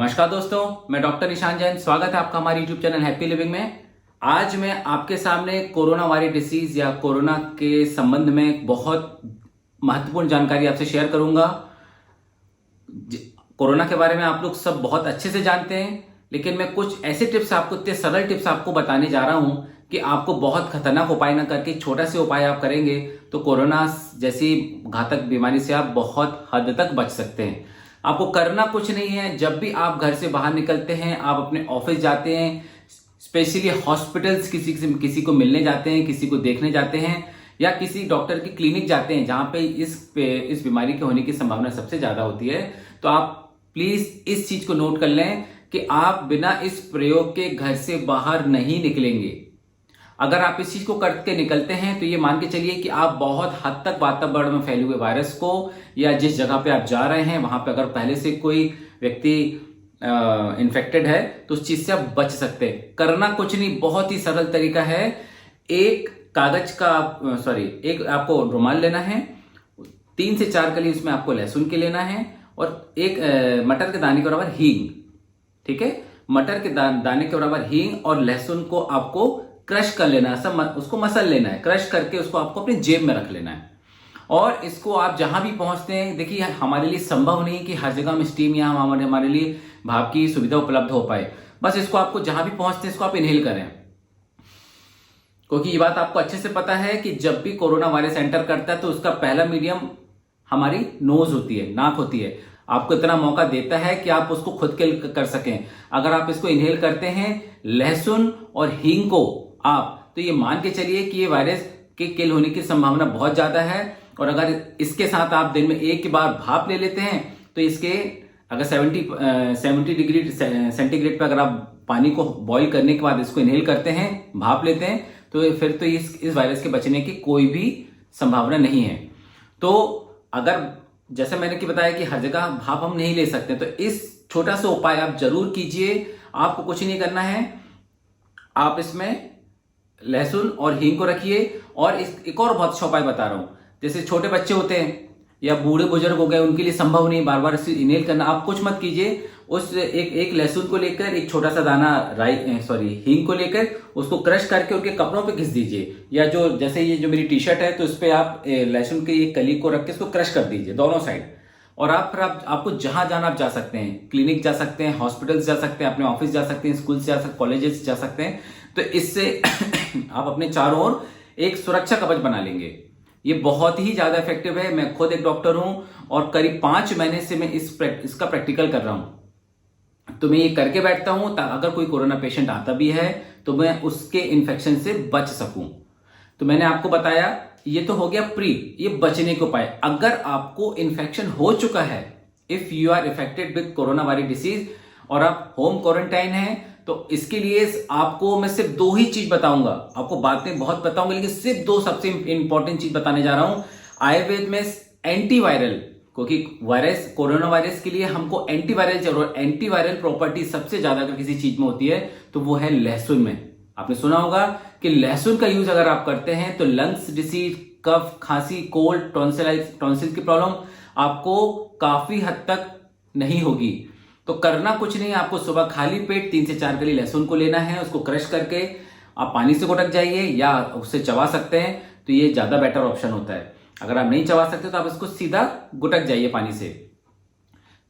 नमस्कार दोस्तों, मैं डॉक्टर निशान जैन। स्वागत है आपका हमारे यूट्यूब चैनल हैप्पी लिविंग में। आज मैं आपके सामने कोरोना वायरस डिसीज या कोरोना के संबंध में बहुत महत्वपूर्ण जानकारी आपसे शेयर करूंगा। कोरोना के बारे में आप लोग सब बहुत अच्छे से जानते हैं, लेकिन मैं कुछ ऐसे टिप्स आपको, इतने सरल टिप्स आपको बताने जा रहा हूं कि आपको बहुत खतरनाक उपाय ना करके छोटा से उपाय आप करेंगे तो कोरोना जैसी घातक बीमारी से आप बहुत हद तक बच सकते हैं। आपको करना कुछ नहीं है। जब भी आप घर से बाहर निकलते हैं, आप अपने ऑफिस जाते हैं, स्पेशली हॉस्पिटल्स किसी को मिलने जाते हैं, किसी को देखने जाते हैं, या किसी डॉक्टर की क्लिनिक जाते हैं जहां पे इस बीमारी के होने की संभावना सबसे ज्यादा होती है, तो आप प्लीज इस चीज को नोट कर लें कि आप बिना इस प्रयोग के घर से बाहर नहीं निकलेंगे। अगर आप इस चीज को करके निकलते हैं तो ये मान के चलिए कि आप बहुत हद तक वातावरण में फैले हुए वायरस को, या जिस जगह पे आप जा रहे हैं वहां पे अगर पहले से कोई व्यक्ति इन्फेक्टेड है तो उस चीज से आप बच सकते हैं। करना कुछ नहीं, बहुत ही सरल तरीका है। एक कागज का एक आपको रुमाल लेना है, 3 से 4 कली उसमें आपको लहसुन के लेना है, और एक मटर के दाने के बराबर हींग। ठीक है, मटर के दाने के बराबर हींग और लहसुन को आपको क्रश कर लेना है, सब उसको मसल लेना है। क्रश करके उसको आपको अपनी जेब में रख लेना है। और इसको आप जहां भी पहुंचते हैं, देखिए हमारे लिए संभव नहीं कि हर जगह में स्टीम या हमारे लिए भाप की सुविधा उपलब्ध हो पाए। बस इसको आपको जहां भी पहुंचते हैं इसको आप इनहेल करें, क्योंकि ये बात आपको अच्छे से पता है कि जब भी कोरोना वायरस एंटर करता है तो उसका पहला मीडियम हमारी नोज होती है, नाक होती है। आपको इतना मौका देता है कि आप उसको खुद किल कर सकें। अगर आप इसको इनहेल करते हैं, लहसुन और हींग को आप, तो ये मान के चलिए कि ये वायरस के किल होने की संभावना बहुत ज्यादा है। और अगर इसके साथ आप दिन में एक बार भाप ले लेते हैं तो इसके अगर 70 डिग्री सेंटीग्रेड पर अगर आप पानी को बॉईल करने के बाद इसको इनहेल करते हैं, भाप लेते हैं, तो फिर तो इस वायरस के बचने की कोई भी संभावना नहीं है। तो अगर जैसे मैंने कि बताया कि हर जगह भाप हम नहीं ले सकते, तो इस छोटा सा उपाय आप जरूर कीजिए। आपको कुछ नहीं करना है, आप इसमें लहसुन और हींग को रखिए। और एक और बहुत अच्छा उपाय बता रहा हूं, जैसे छोटे बच्चे होते हैं या बूढ़े बुजुर्ग हो गए, उनके लिए संभव नहीं बार बार इसे इनहेल करना। आप कुछ मत कीजिए, उस एक लहसुन को लेकर एक छोटा सा दाना हींग को लेकर उसको क्रश करके उनके कपड़ों पे घिस दीजिए, या जो जैसे ये जो मेरी टी शर्ट है तो उस पर आप लहसुन की एक कली को रख के इसको क्रश कर दीजिए दोनों साइड। और आपको जहां जाना आप जा सकते हैं, क्लिनिक जा सकते हैं, हॉस्पिटल्स जा सकते हैं, अपने ऑफिस जा सकते हैं, स्कूल से जा सकते, कॉलेजेस जा सकते हैं। तो इससे आप अपने चारों ओर एक सुरक्षा कवच बना लेंगे। ये बहुत ही ज्यादा इफेक्टिव है। मैं खुद एक डॉक्टर हूं और करीब 5 महीने से मैं इसका प्रैक्टिकल कर रहा हूं। तो मैं ये करके बैठता हूं, अगर कोई कोरोना पेशेंट आता भी है तो मैं उसके इन्फेक्शन से बच सकूं। तो मैंने आपको बताया, ये तो हो गया ये बचने के उपाय। अगर आपको इन्फेक्शन हो चुका है, if you are affected with corona virus disease और आप होम क्वारंटाइन हैं, तो इसके लिए आपको मैं सिर्फ 2 ही चीज बताऊंगा। आपको बातें बहुत बताऊंगा, लेकिन सिर्फ 2 सबसे इंपॉर्टेंट चीज बताने जा रहा हूं। आयुर्वेद में एंटीवायरल, क्योंकि कोरोना वायरस के लिए हमको एंटीवायरल चाहिए, और एंटीवायरल प्रॉपर्टी सबसे ज्यादा अगर किसी चीज में होती है तो वो है लहसुन में। आपने सुना होगा कि लहसुन का यूज अगर आप करते हैं तो लंग्स डिसीज, कफ, खांसी, कोल्ड, टॉन्सिल की प्रॉब्लम आपको काफी हद तक नहीं होगी। तो करना कुछ नहीं, आपको सुबह खाली पेट 3 से 4 कली लहसुन को लेना है, उसको क्रश करके आप पानी से गुटक जाइए या उससे चबा सकते हैं, तो ये ज्यादा बेटर ऑप्शन होता है। अगर आप नहीं चबा सकते तो आप इसको सीधा गुटक जाइए पानी से।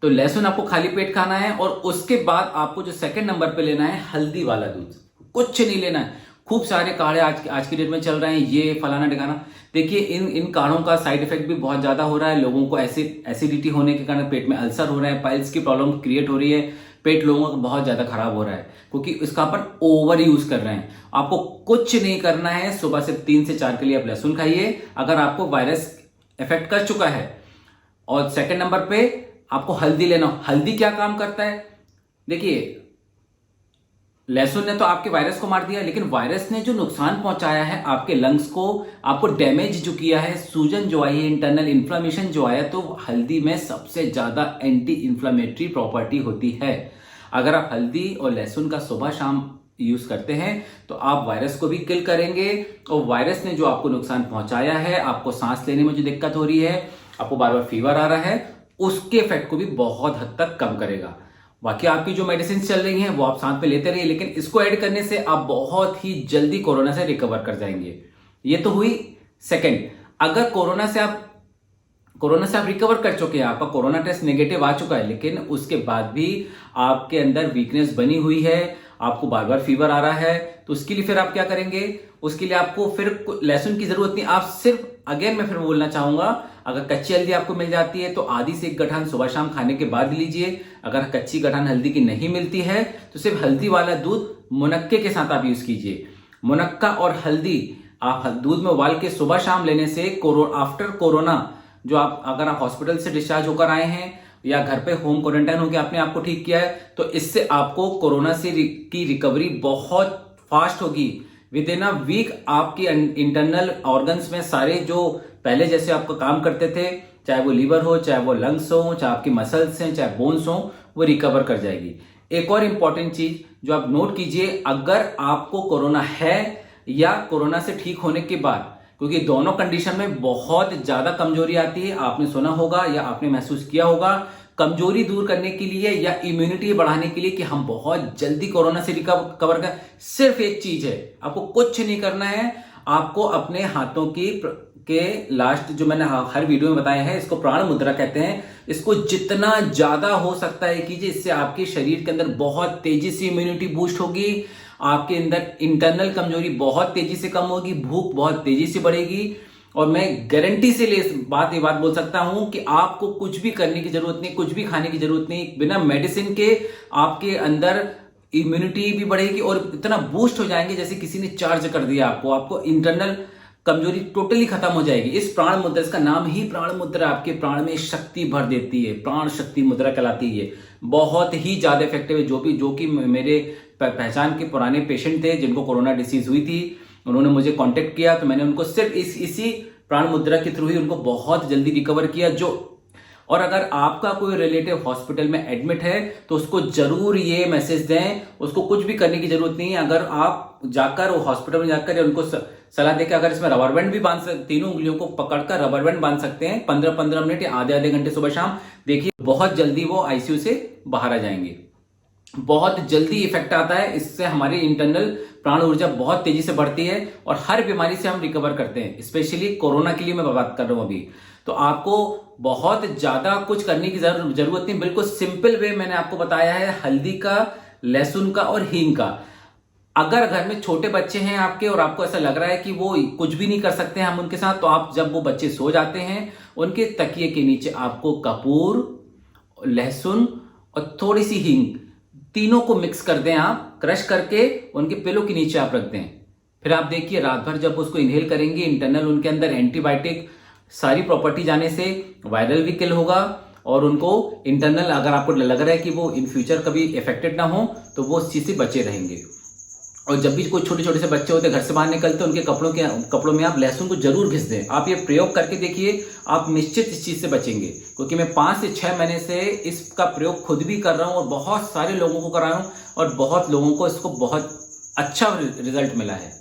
तो लहसुन आपको खाली पेट खाना है। और उसके बाद आपको जो सेकंड नंबर पे लेना है, हल्दी वाला दूध। कुछ नहीं लेना है। खूब सारे काढ़े आज की डेट में चल रहे हैं, ये फलाना ढिकाना। देखिए इन काढ़ों का साइड इफेक्ट भी बहुत ज्यादा हो रहा है। लोगों को एसिडिटी होने के कारण पेट में अल्सर हो रहा है, पाइल्स की प्रॉब्लम क्रिएट हो रही है, पेट लोगों का बहुत ज्यादा खराब हो रहा है, क्योंकि इसका अपन ओवर यूज कर रहे हैं। आपको कुछ नहीं करना है, सुबह से 3 से 4 के लिए आप लहसुन खाइए अगर आपको वायरस इफेक्ट कर चुका है। और सेकंड नंबर पे आपको हल्दी लेना। हल्दी क्या काम करता है? देखिए, लहसुन ने तो आपके वायरस को मार दिया, लेकिन वायरस ने जो नुकसान पहुंचाया है आपके लंग्स को, आपको डैमेज जो किया है, सूजन जो आई है, इंटरनल इन्फ्लामेशन जो आया, तो हल्दी में सबसे ज्यादा एंटी इन्फ्लामेटरी प्रॉपर्टी होती है। अगर आप हल्दी और लहसुन का सुबह शाम यूज करते हैं तो आप वायरस को भी किल करेंगे, और वायरस ने जो आपको नुकसान पहुंचाया है, आपको सांस लेने में जो दिक्कत हो रही है, आपको बार बार फीवर आ रहा है, उसके इफेक्ट को भी बहुत हद तक कम करेगा। बाकी आपकी जो मेडिसिन चल रही हैं वो आप साथ में लेते रहिए, लेकिन इसको ऐड करने से आप बहुत ही जल्दी कोरोना से रिकवर कर जाएंगे। ये तो हुई सेकंड। अगर कोरोना से आप रिकवर कर चुके हैं, आपका कोरोना टेस्ट नेगेटिव आ चुका है, लेकिन उसके बाद भी आपके अंदर वीकनेस बनी हुई है, आपको बार बार फीवर आ रहा है, तो उसके लिए फिर आप क्या करेंगे? उसके लिए आपको फिर लहसुन की जरूरत नहीं। आप सिर्फ अगेन मैं फिर बोलना चाहूंगा, अगर कच्ची हल्दी आपको मिल जाती है तो आधी से एक गठान सुबह शाम खाने के बाद लीजिए। अगर कच्ची गठान हल्दी की नहीं मिलती है तो सिर्फ हल्दी वाला दूध मुनक्के के साथ आप यूज कीजिए। मुनक्का और हल्दी आप दूध में उबाल के सुबह शाम लेने से आफ्टर कोरोना, जो आप अगर आप हॉस्पिटल से डिस्चार्ज होकर आए हैं या घर पे होम क्वारंटाइन होकर आपने आपको ठीक किया है, तो इससे आपको कोरोना से की रिकवरी बहुत फास्ट होगी। विद इन अ वीक आपकी इंटरनल ऑर्गन्स में सारे जो पहले जैसे आपका काम करते थे, चाहे वो लीवर हो, चाहे वो लंग्स हो, चाहे आपकी मसल्स हैं, चाहे बोन्स हो, वो रिकवर कर जाएगी। एक और इंपॉर्टेंट चीज जो आप नोट कीजिए, अगर आपको कोरोना है या कोरोना से ठीक होने के बाद, क्योंकि दोनों कंडीशन में बहुत ज्यादा कमजोरी आती है, आपने सुना होगा या आपने महसूस किया होगा, कमजोरी दूर करने के लिए या इम्यूनिटी बढ़ाने के लिए कि हम बहुत जल्दी कोरोना से रिकवर कर, सिर्फ एक चीज है, आपको कुछ नहीं करना है। आपको अपने हाथों के लास्ट जो मैंने हर वीडियो में बताया है, इसको प्राण मुद्रा कहते हैं, इसको जितना ज्यादा हो सकता है कीजिए। इससे आपके शरीर के अंदर बहुत तेजी से इम्यूनिटी बूस्ट होगी, आपके अंदर इंटरनल कमजोरी बहुत तेजी से कम होगी, भूख बहुत तेजी से बढ़ेगी, और मैं गारंटी से ये बात बोल सकता हूं कि आपको कुछ भी करने की जरूरत नहीं, कुछ भी खाने की जरूरत नहीं, बिना मेडिसिन के आपके अंदर इम्यूनिटी भी बढ़ेगी और इतना बूस्ट हो जाएंगे जैसे किसी ने चार्ज कर दिया आपको इंटरनल कमजोरी टोटली खत्म हो जाएगी। इस प्राण मुद्रा, इसका नाम ही प्राण मुद्रा, आपके प्राण में शक्ति भर देती है, प्राण शक्ति मुद्रा कहलाती है। बहुत ही ज्यादा इफेक्टिव है। जो कि मेरे पहचान के पुराने पेशेंट थे जिनको कोरोना डिसीज हुई थी, उन्होंने मुझे कांटेक्ट किया तो मैंने उनको सिर्फ इसी प्राण मुद्रा के थ्रू ही उनको बहुत जल्दी रिकवर किया। और अगर आपका कोई रिलेटिव हॉस्पिटल में एडमिट है तो उसको जरूर ये मैसेज दें, उसको कुछ भी करने की जरूरत नहीं है। अगर आप जाकर वो हॉस्पिटल में जाकर उनको सलाह देकर अगर इसमें रबर बैंड भी बांध सकते, तीनों उंगलियों को पकड़कर रबर बैंड बांध सकते हैं 15-15 मिनट या आधे घंटे सुबह शाम, देखिए बहुत जल्दी वो आईसीयू से बाहर आ जाएंगे। बहुत जल्दी इफेक्ट आता है, इससे हमारी इंटरनल प्राण ऊर्जा बहुत तेजी से बढ़ती है और हर बीमारी से हम रिकवर करते हैं। स्पेशली कोरोना के लिए मैं बात कर रहा हूं अभी। तो आपको बहुत ज्यादा कुछ करने की जरूरत नहीं, बिल्कुल सिंपल वे मैंने आपको बताया है, हल्दी का, लहसुन का और हींग का। अगर घर में छोटे बच्चे हैं आपके और आपको ऐसा लग रहा है कि वो कुछ भी नहीं कर सकते हैं हम उनके साथ, तो आप जब वो बच्चे सो जाते हैं उनके तकिए के नीचे आपको कपूर, लहसुन और थोड़ी सी हींग, तीनों को मिक्स कर दें, आप क्रश करके उनके पिलो के नीचे आप रख दें। फिर आप देखिए रात भर जब उसको इनहेल करेंगे, इंटरनल उनके अंदर एंटीबायोटिक सारी प्रॉपर्टी जाने से वायरल भी किल होगा और उनको इंटरनल अगर आपको लग रहा है कि वो इन फ्यूचर कभी इफेक्टेड ना हो तो वो उस चीज से बचे रहेंगे। और जब भी कोई छोटे छोटे से बच्चे होते घर से बाहर निकलते हैं, उनके कपड़ों में आप लहसुन को जरूर घिस दें। आप ये प्रयोग करके देखिए, आप निश्चित इस चीज से बचेंगे। क्योंकि मैं 5 से 6 महीने से इसका प्रयोग खुद भी कर रहा हूं और बहुत सारे लोगों को कराया हूं और बहुत लोगों को इसको बहुत अच्छा रिजल्ट मिला है।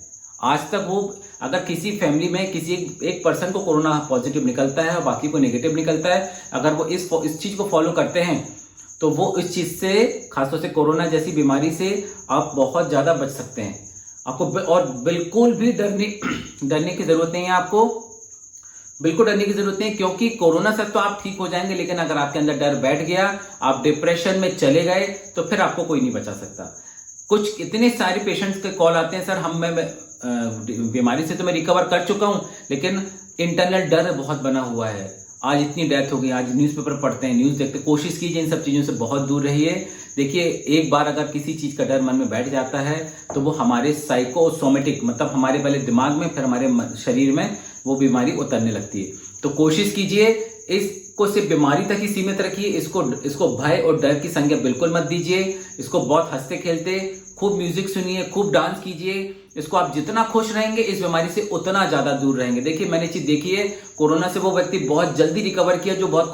आज तक वो अगर किसी फैमिली में किसी एक पर्सन को कोरोना पॉजिटिव निकलता है और बाकी को नेगेटिव निकलता है, अगर वो इस चीज को फॉलो करते हैं तो वो इस चीज से, खासतौर से कोरोना जैसी बीमारी से आप बहुत ज्यादा बच सकते हैं। आपको और बिल्कुल भी डरने की जरूरत नहीं है, आपको बिल्कुल डरने की जरूरत नहीं है, क्योंकि कोरोना से तो आप ठीक हो जाएंगे, लेकिन अगर आपके अंदर डर बैठ गया, आप डिप्रेशन में चले गए, तो फिर आपको कोई नहीं बचा सकता। कुछ इतने सारे पेशेंट्स के कॉल आते हैं, सर मैं बीमारी से तो मैं रिकवर कर चुका हूं लेकिन इंटरनल डर बहुत बना हुआ है, आज इतनी डेथ हो गई, आज न्यूज़पेपर पढ़ते हैं, न्यूज़ देखते हैं। कोशिश कीजिए इन सब चीज़ों से बहुत दूर रहिए। देखिए एक बार अगर किसी चीज़ का डर मन में बैठ जाता है तो वो हमारे साइकोसोमेटिक, मतलब हमारे पहले दिमाग में फिर हमारे शरीर में वो बीमारी उतरने लगती है। तो कोशिश कीजिए इसको सिर्फ बीमारी तक ही सीमित रखिए, इसको भय और डर की संज्ञा बिल्कुल मत दीजिए। इसको बहुत हंसते खेलते, खूब म्यूजिक सुनिए, खूब डांस कीजिए। इसको आप जितना खुश रहेंगे इस बीमारी से उतना ज्यादा दूर रहेंगे। देखिए मैंने चीज देखी है, कोरोना से वो व्यक्ति बहुत जल्दी रिकवर किया जो बहुत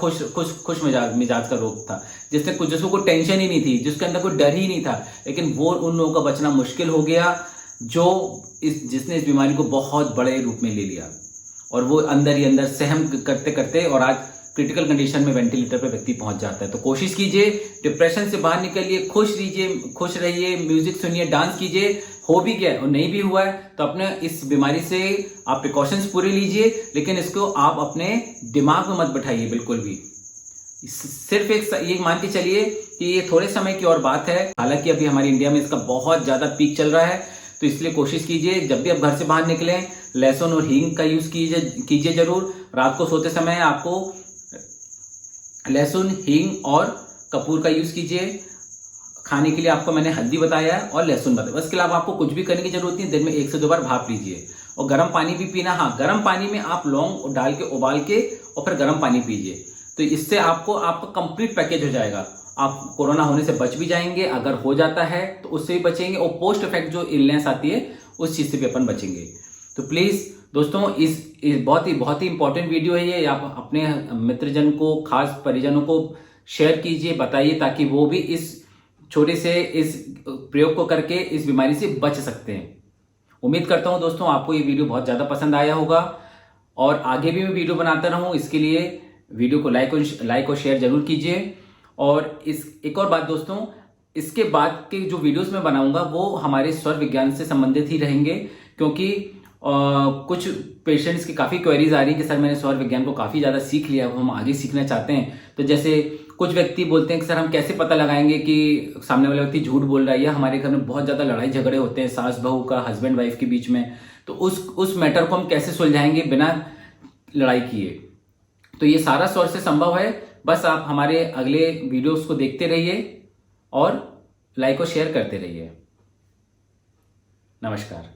खुश मिजाज का रोग था, जिसको कोई टेंशन ही नहीं थी, जिसके अंदर कोई डर ही नहीं था, लेकिन वो उन लोगों का बचना मुश्किल हो गया जिसने इस बीमारी को बहुत बड़े रूप में ले लिया और वो अंदर ही अंदर सहम करते करते और आज क्रिटिकल कंडीशन में वेंटिलेटर पे व्यक्ति पहुंच जाता है। तो कोशिश कीजिए, डिप्रेशन से बाहर निकलिए, खुश रहिए, म्यूजिक सुनिए, डांस कीजिए। हो भी गया और नहीं भी हुआ है तो अपने इस बीमारी से आप प्रिकॉशंस पूरे लीजिए, लेकिन इसको आप अपने दिमाग में मत बैठाइए बिल्कुल भी। सिर्फ एक ये मान के चलिए कि ये थोड़े समय की और बात है। हालांकि अभी हमारे इंडिया में इसका बहुत ज्यादा पीक चल रहा है, तो इसलिए कोशिश कीजिए जब भी आप घर से बाहर निकलें लहसुन और हींग का यूज कीजिए जरूर। रात को सोते समय आपको लहसुन, हींग और कपूर का यूज कीजिए। खाने के लिए आपको मैंने हल्दी बताया और लहसुन बताया, बस के अलावा आपको कुछ भी करने की जरूरत नहीं। दिन में 1 से 2 बार भाप लीजिए और गर्म पानी भी पीना। हाँ, गर्म पानी में आप लौंग डाल के उबाल के और फिर गर्म पानी पीजिए, तो इससे आपका कंप्लीट पैकेज हो जाएगा। आप कोरोना होने से बच भी जाएंगे, अगर हो जाता है तो उससे भी बचेंगे, और पोस्ट इफेक्ट जो इलनेस आती है उस चीज से भी अपन बचेंगे। तो प्लीज दोस्तों, इस बहुत ही इंपॉर्टेंट वीडियो है ये। आप अपने मित्रजन को, खास परिजनों को शेयर कीजिए, बताइए, ताकि वो भी इस छोटे से इस प्रयोग को करके इस बीमारी से बच सकते हैं। उम्मीद करता हूं दोस्तों आपको ये वीडियो बहुत ज्यादा पसंद आया होगा, और आगे भी मैं वीडियो बनाता रहूं, इसके लिए वीडियो को लाइक और शेयर जरूर कीजिए। और एक और बात दोस्तों, इसके बाद के जो वीडियोस मैं बनाऊंगा वो हमारे स्वर विज्ञान से संबंधित ही रहेंगे, क्योंकि कुछ पेशेंट्स की काफी क्वेरीज आ रही है कि सर मैंने स्वर विज्ञान को काफी ज्यादा सीख लिया, हम आगे सीखना चाहते हैं। तो जैसे कुछ व्यक्ति बोलते हैं कि सर हम कैसे पता लगाएंगे कि सामने वाला व्यक्ति झूठ बोल रहा है, या हमारे घर में बहुत ज्यादा लड़ाई झगड़े होते हैं सास बहू का, हस्बैंड वाइफ के बीच में, तो उस मैटर को हम कैसे सुलझाएंगे बिना लड़ाई किए। तो ये सारा स्वर से संभव है। बस आप हमारे अगले वीडियोस को देखते रहिए और लाइक और शेयर करते रहिए। नमस्कार।